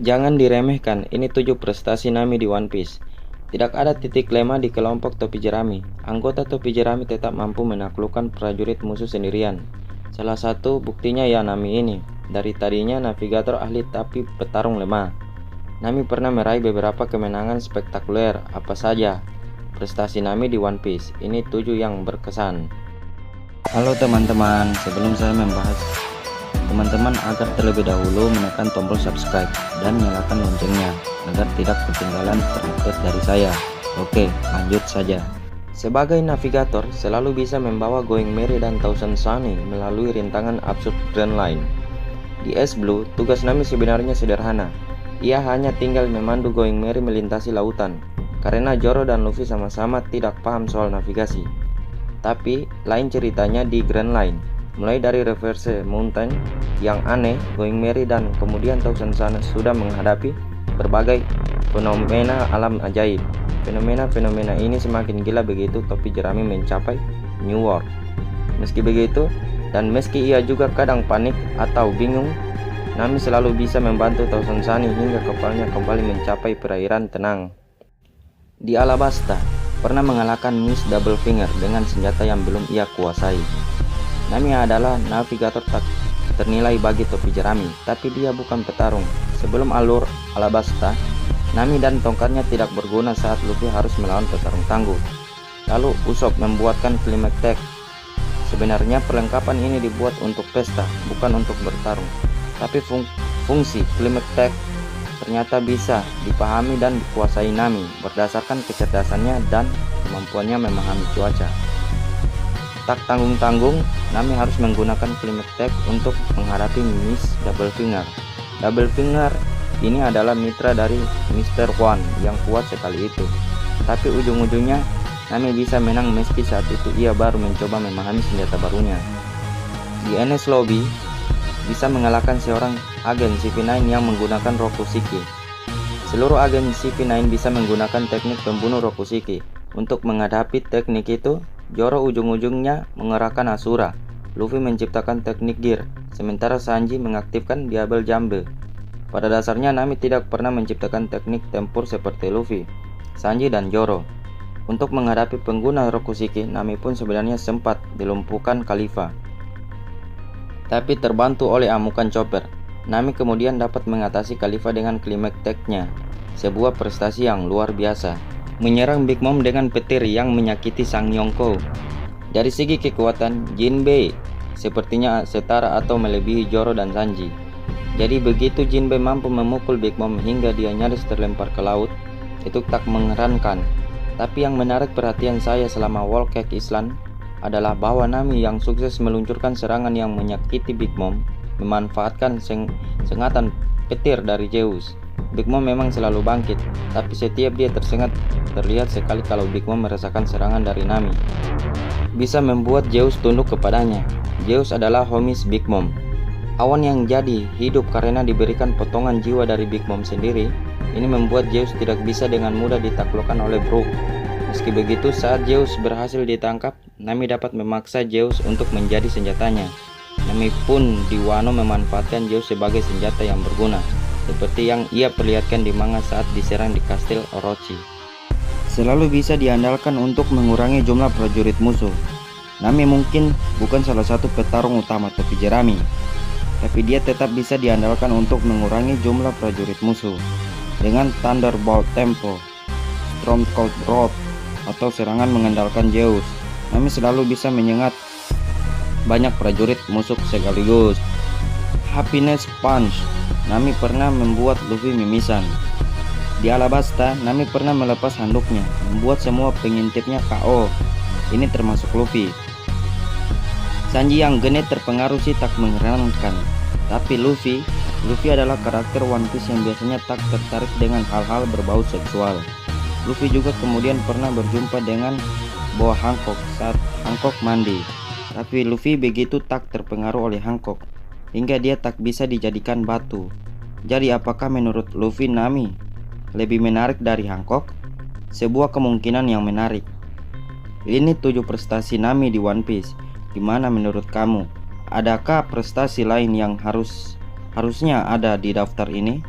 Jangan diremehkan, ini 7 prestasi Nami di One Piece. Tidak ada titik lemah di kelompok topi jerami. Anggota topi jerami tetap mampu menaklukkan prajurit musuh sendirian. Salah satu buktinya ya Nami ini. Dari tadinya navigator ahli tapi petarung lemah. Nami pernah meraih beberapa kemenangan spektakuler. Apa saja prestasi Nami di One Piece? Ini 7 yang berkesan. Halo teman-teman, sebelum saya membahas, teman-teman agar terlebih dahulu menekan tombol subscribe dan nyalakan loncengnya agar tidak ketinggalan terupdate dari saya. Oke, lanjut saja. Sebagai navigator, selalu bisa membawa Going Merry dan Thousand Sunny melalui rintangan absurd Grand Line. Di Ice Blue, tugas Nami sebenarnya sederhana. Ia hanya tinggal memandu Going Merry melintasi lautan, karena Zoro dan Luffy sama-sama tidak paham soal navigasi. Tapi, lain ceritanya di Grand Line. Mulai dari Reverse Mountain yang aneh, Going Merry dan kemudian Thousand Sunny sudah menghadapi berbagai fenomena alam ajaib. Fenomena-fenomena ini semakin gila begitu topi jerami mencapai New World. Meski begitu, dan meski ia juga kadang panik atau bingung, Nami selalu bisa membantu Thousand Sunny hingga kapalnya kembali mencapai perairan tenang. Di Alabasta, pernah mengalahkan Miss Double Finger dengan senjata yang belum ia kuasai. Nami adalah navigator tak ternilai bagi topi jerami, tapi dia bukan petarung. Sebelum alur Alabasta, Nami dan tongkatnya tidak berguna saat Luffy harus melawan petarung tangguh. Lalu Usopp membuatkan Climax. Sebenarnya perlengkapan ini dibuat untuk pesta, bukan untuk bertarung. Tapi fungsi Climax ternyata bisa dipahami dan dikuasai Nami berdasarkan kecerdasannya dan kemampuannya memahami cuaca. Tak tanggung-tanggung, Nami harus menggunakan Climax untuk menghadapi Miss Double Finger. Double Finger ini adalah mitra dari Mr. One yang kuat sekali itu. Tapi ujung-ujungnya Nami bisa menang meski saat itu ia baru mencoba memahami senjata barunya. Di Enies Lobby, bisa mengalahkan seorang agen CP9 yang menggunakan Rokushiki. Seluruh agen CP9 bisa menggunakan teknik pembunuh Rokushiki. Untuk menghadapi teknik itu, Zoro ujung-ujungnya mengerahkan Asura. Luffy menciptakan teknik Gear, sementara Sanji mengaktifkan Double Jump. Pada dasarnya Nami tidak pernah menciptakan teknik tempur seperti Luffy, Sanji, dan Zoro. Untuk menghadapi pengguna Rokushiki, Nami pun sebenarnya sempat dilumpuhkan Kalifa. Tapi terbantu oleh amukan Chopper, Nami kemudian dapat mengatasi Kalifa dengan Climax Tech-nya, sebuah prestasi yang luar biasa. Menyerang Big Mom dengan petir yang menyakiti Sang Yonko. Dari segi kekuatan, Jinbei sepertinya setara atau melebihi Zoro dan Sanji. Jadi begitu Jinbei mampu memukul Big Mom hingga dia nyaris terlempar ke laut, itu tak mengherankan. Tapi yang menarik perhatian saya selama Whole Cake Island adalah bahwa Nami yang sukses meluncurkan serangan yang menyakiti Big Mom memanfaatkan sengatan petir dari Zeus. Big Mom memang selalu bangkit, tapi setiap dia tersengat terlihat sekali kalau Big Mom merasakan serangan dari Nami. Bisa membuat Zeus tunduk kepadanya. Zeus adalah homies Big Mom. Awan yang jadi hidup karena diberikan potongan jiwa dari Big Mom sendiri, ini membuat Zeus tidak bisa dengan mudah ditaklukkan oleh Brook. Meski begitu, saat Zeus berhasil ditangkap, Nami dapat memaksa Zeus untuk menjadi senjatanya. Nami pun di Wano memanfaatkan Zeus sebagai senjata yang berguna, seperti yang ia perlihatkan di manga saat diserang di kastil Orochi. Selalu bisa diandalkan untuk mengurangi jumlah prajurit musuh. Nami mungkin bukan salah satu petarung utama topi jerami, tapi dia tetap bisa diandalkan untuk mengurangi jumlah prajurit musuh. Dengan Thunderbolt Tempo, Storm Cold Rod, atau serangan mengandalkan Zeus, Nami selalu bisa menyengat banyak prajurit musuh sekaligus. Happiness Punch, Nami pernah membuat Luffy mimisan. Di Alabasta, Nami pernah melepas handuknya, membuat semua pengintipnya KO. Ini termasuk Luffy. Sanji yang genit terpengaruh sih tak mengherankan. Tapi Luffy adalah karakter One Piece yang biasanya tak tertarik dengan hal-hal berbau seksual. Luffy juga kemudian pernah berjumpa dengan Boa Hancock saat Hancock mandi. Tapi Luffy begitu tak terpengaruh oleh Hancock, hingga dia tak bisa dijadikan batu. Jadi apakah menurut Luffy Nami lebih menarik dari Hancock? Sebuah kemungkinan yang menarik. Ini 7 prestasi Nami di One Piece. Gimana menurut kamu? Adakah prestasi lain yang harusnya ada di daftar ini?